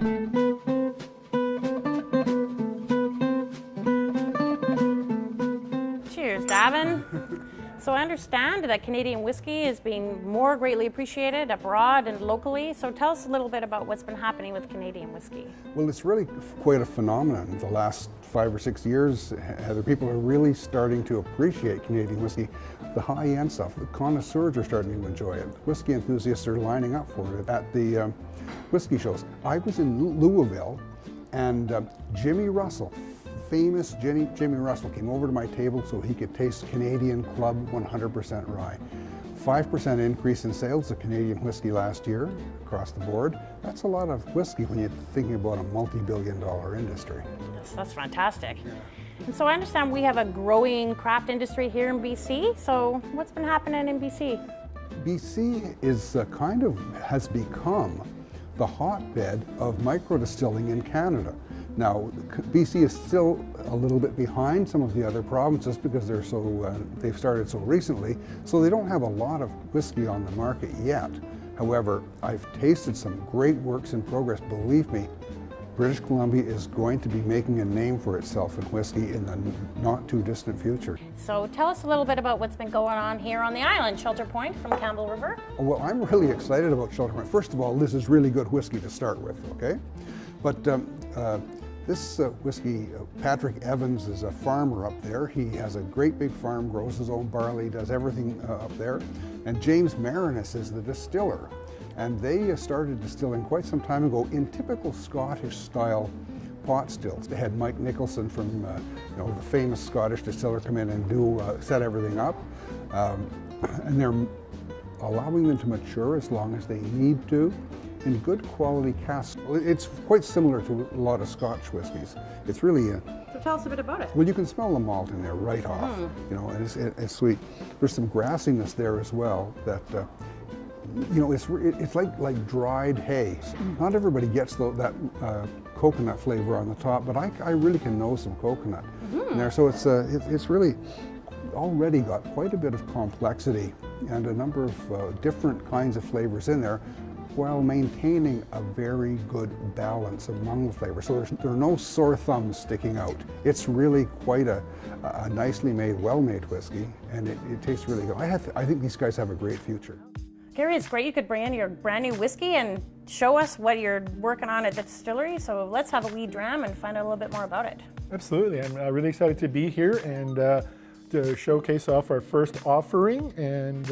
Cheers, Davin. So I understand that Canadian whiskey is being more greatly appreciated abroad and locally. So tell us a little bit about what's been happening with Canadian whiskey. Well, it's really quite a phenomenon. In the last 5 or 6 years, Heather, people are really starting to appreciate Canadian whiskey. The high-end stuff, the connoisseurs are starting to enjoy it. Whiskey enthusiasts are lining up for it at the whiskey shows. I was in Louisville, and Jimmy Russell, famous Jimmy Russell, came over to my table so he could taste Canadian Club 100% rye. 5% increase in sales of Canadian whiskey last year across the board. That's a lot of whiskey when you're thinking about a multi-billion-dollar industry. Yes, that's fantastic. And so I understand we have a growing craft industry here in BC. So what's been happening in BC? BC is has become the hotbed of microdistilling in Canada. Now, BC is still a little bit behind some of the other provinces because they've started so recently, so they don't have a lot of whiskey on the market yet. However, I've tasted some great works in progress. Believe me, British Columbia is going to be making a name for itself in whiskey in the not too distant future. So tell us a little bit about what's been going on here on the island, Shelter Point from Campbell River. Well, I'm really excited about Shelter Point. First of all, this is really good whiskey to start with, okay? But this whiskey, Patrick Evans is a farmer up there. He has a great big farm, grows his own barley, does everything up there. And James Marinus is the distiller. And they started distilling quite some time ago in typical Scottish style pot stills. They had Mike Nicholson from the famous Scottish distiller come in and set everything up. And they're allowing them to mature as long as they need to in good quality casks. It's quite similar to a lot of Scotch whiskies. It's really So tell us a bit about it. Well, you can smell the malt in there right off, and it's sweet. There's some grassiness there as well that, it's like dried hay. Not everybody gets that coconut flavor on the top, but I really can know some coconut in there. So it's really already got quite a bit of complexity and a number of different kinds of flavors in there, while maintaining a very good balance among the flavors. So there are no sore thumbs sticking out. It's really quite a nicely made, well-made whiskey, and it tastes really good. I think these guys have a great future. Gary, it's great you could bring in your brand new whiskey and show us what you're working on at the distillery. So let's have a wee dram and find out a little bit more about it. Absolutely, I'm really excited to be here and to showcase off our first offering, and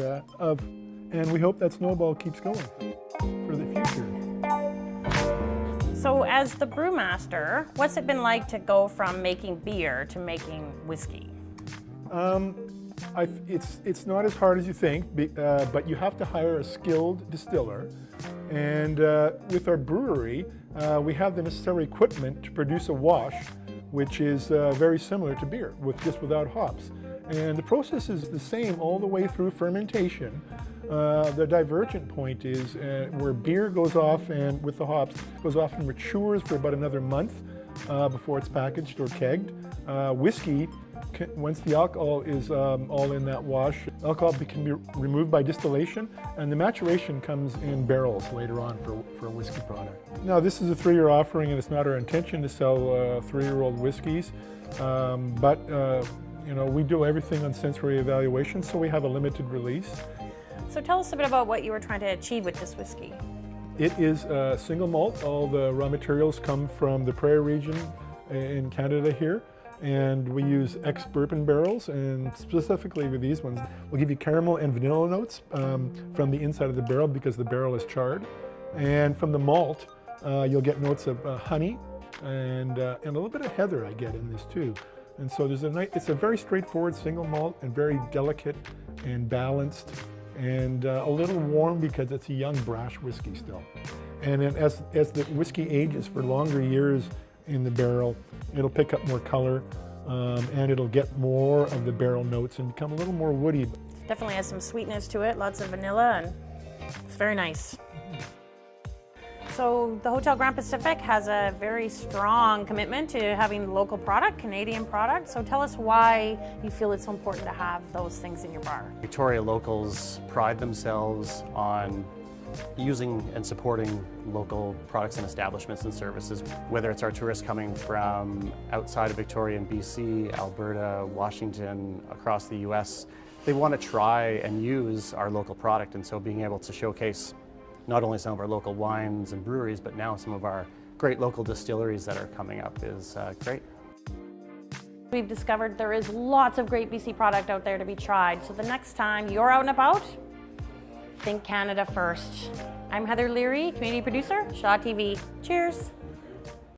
we hope that snowball keeps going for the future. So as the brewmaster, what's it been like to go from making beer to making whiskey? It's not as hard as you think, but you have to hire a skilled distiller. And with our brewery, we have the necessary equipment to produce a wash, which is very similar to beer, just without hops. And the process is the same all the way through fermentation. The divergent point is where beer goes off and with the hops goes off and matures for about another month before it's packaged or kegged. Whiskey, once the alcohol is all in that wash, alcohol can be removed by distillation, and the maturation comes in barrels later on for a whiskey product. Now, this is a 3-year offering, and it's not our intention to sell 3-year-old whiskeys, but we do everything on sensory evaluation, so we have a limited release. So tell us a bit about what you were trying to achieve with this whiskey. It is single malt. All the raw materials come from the Prairie region in Canada here, and we use ex-bourbon barrels, and specifically with these ones, we'll give you caramel and vanilla notes from the inside of the barrel because the barrel is charred. And from the malt, you'll get notes of honey and a little bit of heather I get in this too. And so it's a very straightforward single malt and very delicate and balanced and a little warm because it's a young brash whiskey still. And then as the whiskey ages for longer years in the barrel, it'll pick up more color and it'll get more of the barrel notes and become a little more woody. Definitely has some sweetness to it, lots of vanilla, and it's very nice. So the Hotel Grand Pacific has a very strong commitment to having local product, Canadian product. So tell us why you feel it's so important to have those things in your bar. Victoria locals pride themselves on using and supporting local products and establishments and services, whether it's our tourists coming from outside of Victoria and BC, Alberta, Washington, across the US, they want to try and use our local product, and so being able to showcase not only some of our local wines and breweries, but now some of our great local distilleries that are coming up is great. We've discovered there is lots of great BC product out there to be tried, so the next time you're out and about, think Canada first. I'm Heather Leary, community producer, Shaw TV. Cheers.